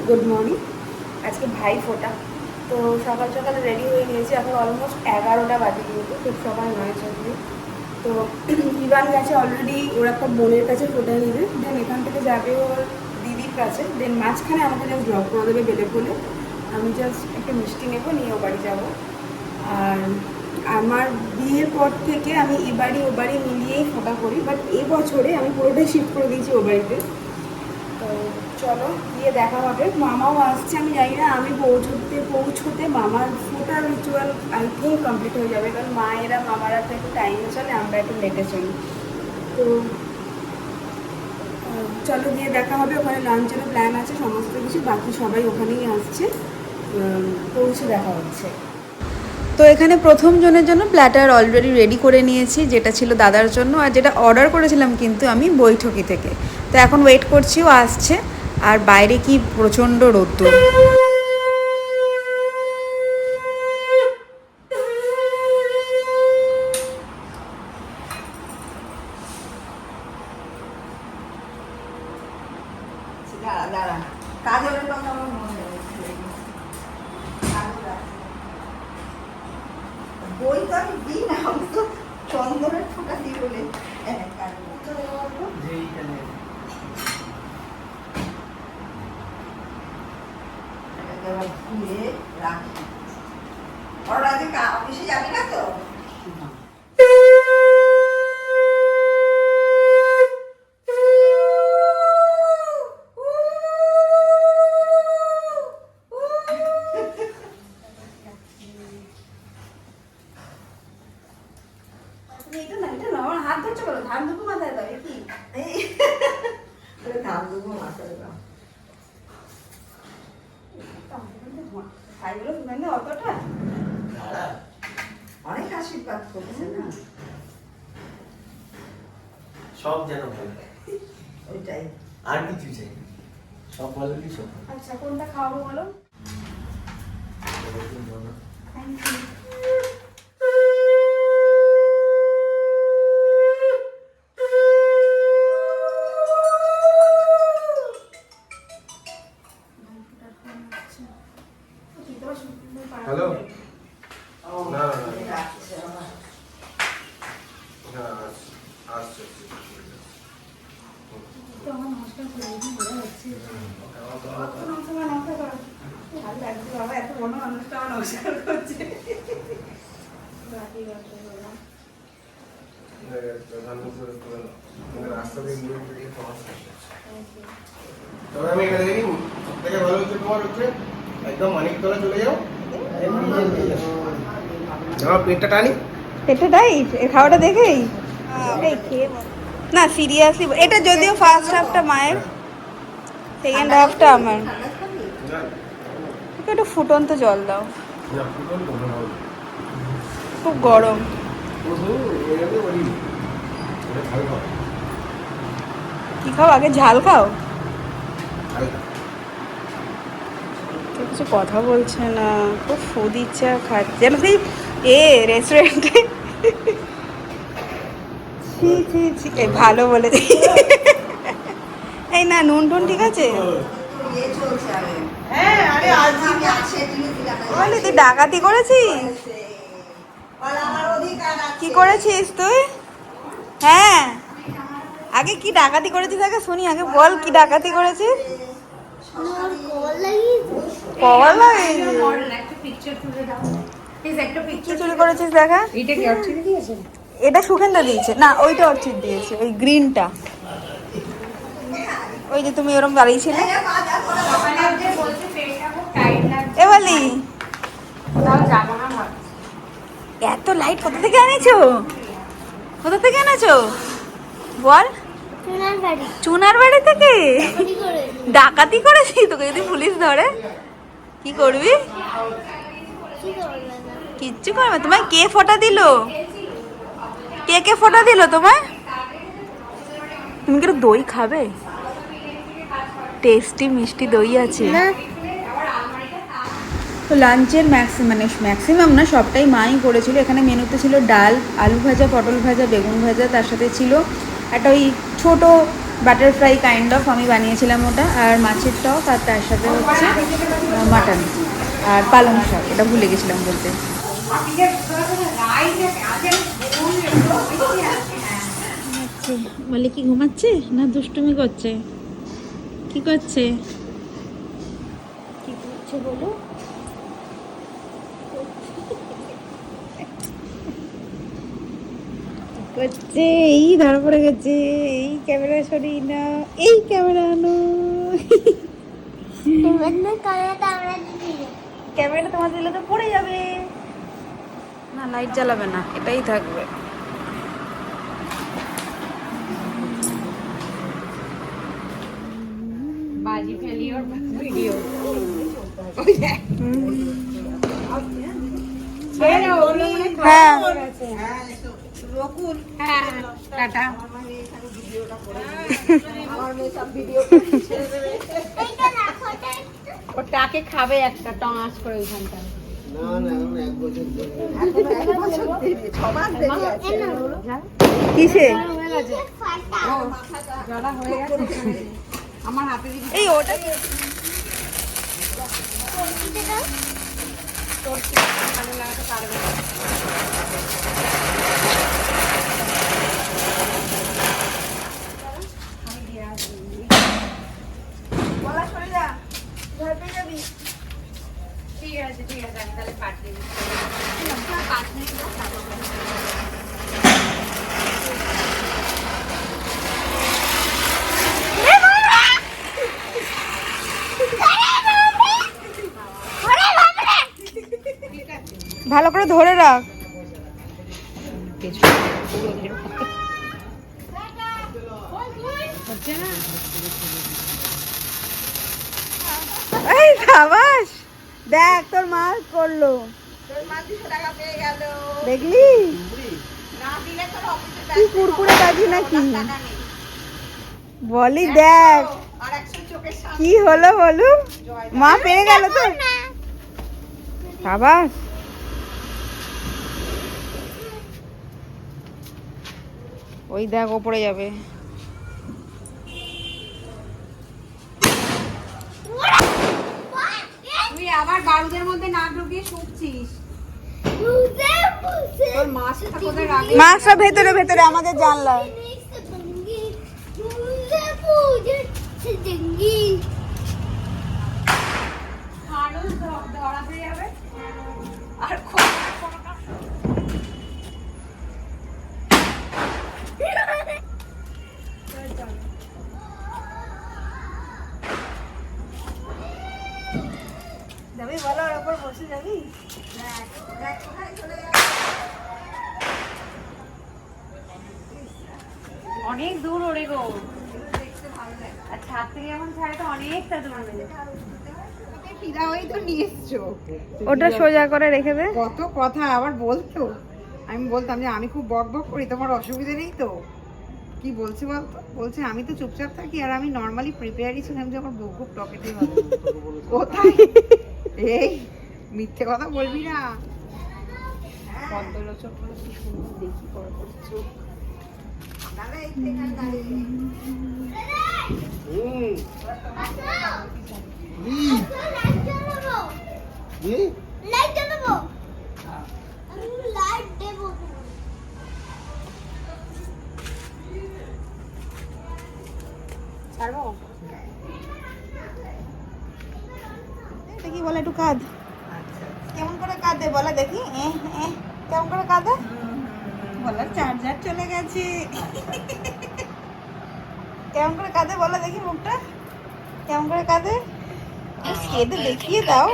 Good morning. আজকে ভাই ফোটা, তো সকাল সকালে রেডি হয়ে নিয়েছি। এখন অলমোস্ট 11টা বাজে, কিন্তু খুব সকাল নয় চলবে। তো ইভান গেছে অলরেডি ওর একটা বোনের কাছে ফোটা নিবে, দেন এখান থেকে যাবে ওর দিদির কাছে, দেন মাঝখানে আমাকে জাস্ট ড্রপ করে দেবে বেলে বলে। আমি জাস্ট একটা মিষ্টি নেবো, নিয়ে ও বাড়ি যাবো। আর আমার বিয়ের পর থেকে আমি এ বাড়ি ও বাড়ি মিলিয়েই ফোটা করি, বাট এবছরে আমি পুরোটাই শিফট করে দিয়েছি ও বাড়িতে। তো চলো গিয়ে দেখা হবে। মামাও আসছে, আমি জানি না আমি পৌঁছতে মামার ফোটার রিচুয়াল আই থিঙ্ক কমপ্লিট হয়ে যাবে, কারণ মায়েরা মামারা তো একটু টাইমে চলে, আমরা একটু লেটে চলি। তো চলো গিয়ে দেখা হবে। ওখানে লাঞ্চেরও প্ল্যান আছে, সমস্ত কিছু, বাকি সবাই ওখানেই আসছে। পৌঁছে দেখা হচ্ছে। তো এখানে প্রথম জনের জন্য প্ল্যাটার অলরেডি রেডি করে নিয়েছি, যেটা ছিল দাদার জন্য, আর যেটা অর্ডার করেছিলাম কিন্তু আমি বৈঠকি থেকে। তো এখন ওয়েট করছি, ও আসছে। আর বাইরে কি প্রচণ্ড রোদ্দুর। বই তো আমি দিই না, আমি তো চন্দনের ফোঁটা দিই বলে ধুয়ে রাখি। ওরা আজকে অফিসে যাবে না তো? হাত ধরছো বলো, ধান দুটো মাথায় দাও কি ধান দেবো মাথায় দাও। অতটা অনেক আশীর্বাদ করছে না, সব যেন ভালো, ওইটাই আর কিছু চাই, সব ভালোই সব। আচ্ছা কোনটা খাওয়াবো বলো? Thank you. হ্যালো, না না না, রাখছে বাবা। হ্যাঁ আসছে। তো আমার নমস্কার করে দিন, ভালো লাগছে। নমস্কার করো, ভালো লাগছে বাবা, এত বড় মানুষটা আমার নমস্কার করছে। রাস্তা দিয়ে তবে আমি এখানে দেখি সব থেকে ভালো হচ্ছে তোমার হচ্ছে একদম অনেকতলা চলে যাও, আমার পেটটা টানি। এটা ডাইট এই খাওয়াটা দেখেই খেয়ে না, সিরিয়াসলি এটা যদিও ফার্স্ট হাফটা মায়ের, সেকেন্ড হাফটা আমার। একটু ফুটন্ত জল দাও, খুব গরম। কি খাও আগে, ঝাল খাও। কিছু কথা বলছে না, খুব ফু দিচ্ছে আর খাচ্ছে যেন সেই রেস্টুরেন্টে। ছি ছি ছি, ভালো বলে। এই না নুন টুন ঠিক আছে? বলি তুই ডাকাতি করেছিস? কি করেছিস তুই? হ্যাঁ আগে কি ডাকাতি করেছিস, আগে শুনি, আগে বল কি ডাকাতি করেছিস। কভার লাগিয়েছিস? কি চুরি করেছিস দেখা? এটা সুখেন্দা দিয়েছে না, ওইটা অর্চিত দিয়েছে, ওই গ্রিনটা, ওই যে তুমি ওরম দাঁড়িয়েছিলে। এ বলি এত লাইট কোথা থেকে এনেছো, কোথা থেকে এনেছো বল? চুনার বাড়ি থেকে ডাকাতি করেছি, তোকে যদি পুলিশ ধরে কি করবি? কিচ্ছু করবে। তোমায় কে ফোঁটা দিল? কে ফোঁটা দিল তোমায়? তুমি কি দই খাবে? টেস্টি মিষ্টি দই আছে। তো লাঞ্চের ম্যাক্সিমাম না, সবটাই মাই করেছিল। এখানে মেনুতে ছিল ডাল, আলু ভাজা, পটল ভাজা, বেগুন ভাজা, তার সাথে ছিল একটা ওই ছোটো বাটারফ্লাই কাইন্ড অফ আমি বানিয়েছিলাম ওটা, আর মাছের টক, আর তার সাথে হচ্ছে মাটন আর পালং শাক, এটা ভুলে গেছিলাম বলতে। বলে কি ঘুমাচ্ছে না দুষ্টুমি করছে? কি করছে? কি করছে বলো? করছে এই ধরা পড়ে গেছে, এই ক্যামেরা সরিয়ে না, এই ক্যামেরা আনো। ক্যামেরাটা তোমার দিলে তো পড়ে যাবে না, লাইট জ্বালাবে না, এটাই থাকবে। বাজি ফেলি ওর ভিডিও হ্যাঁ রকুল, হ্যাঁ টাটা। ও টাকে খাবে একটা টঙাস করে ওইখানটা। না না এখন 1 বছর ধরে কিসে জড়া হয়ে গেছে আমার হাতে দিবি। এই ওটা লাগাতে পারবে না। বলা সরে যা, ঘর পেয়ে যাবি। ঠিক আছে ঠিক আছে, আমি তাহলে পাঠিয়ে দিচ্ছি। ভালো করে ধরে রাখ। এই সাবাস, দেখ তোর মা করলো, তোর মা 200 টাকা পেয়ে গেল। দেখলি না দিলে তোর অফিসে কি কুরকুরে কাজি নাকি টাকা নেই। বলি, দেখ আর 100 চোখের সামনে কি হলো বলু, মা পেয়ে গেল তো। সাবাস, ওই দেখ ওপরে যাবে। তুই আবার বারুদের মধ্যে না ঢুকিয়ে শুকছিস। তোর মাছটা কোথায় রাখলি? মাছটা ভেতরে ভেতরে আমাদের জানলা। মানুষ ধরাতে যাবে আর খোঁজ যাবি বলো, ওর ওপর বসে যাবি। অনেক দূর ওরে গো, আর ছাদ থেকে যখন ছাড়ে তো অনেকটা দূর ফিদা হয়েই তো নিয়ে এসছো। ওটা সোজা করে রেখে দে। কত কথা আবার বলতো, আমি বলতাম যে আমি খুব বক বক করি, তোমার অসুবিধা নেই তো? কি বলছে বলতো? বলছে আমি তো চুপচাপ থাকি আর আমি নর্মালি প্রিপেয়ারই ছিলাম যে আমার বক বক টকেতে হবে। কোথায় এই মিথ্যে কথা বলবি না। পদ্মলোচক বলে কি সুন্দর দেখি করে করছো। ছাড়বো? এটা কি বলে, একটু কাঁদ। কেমন করে কাঁদে বলে দেখি, কেমন করে কাঁদে? বলার চার্জার চলে গেছে। কেমন করে কাঁদে বলে দেখি মুখটা, কেমন করে কাঁদে? কেঁদে দেখিয়ে দাও।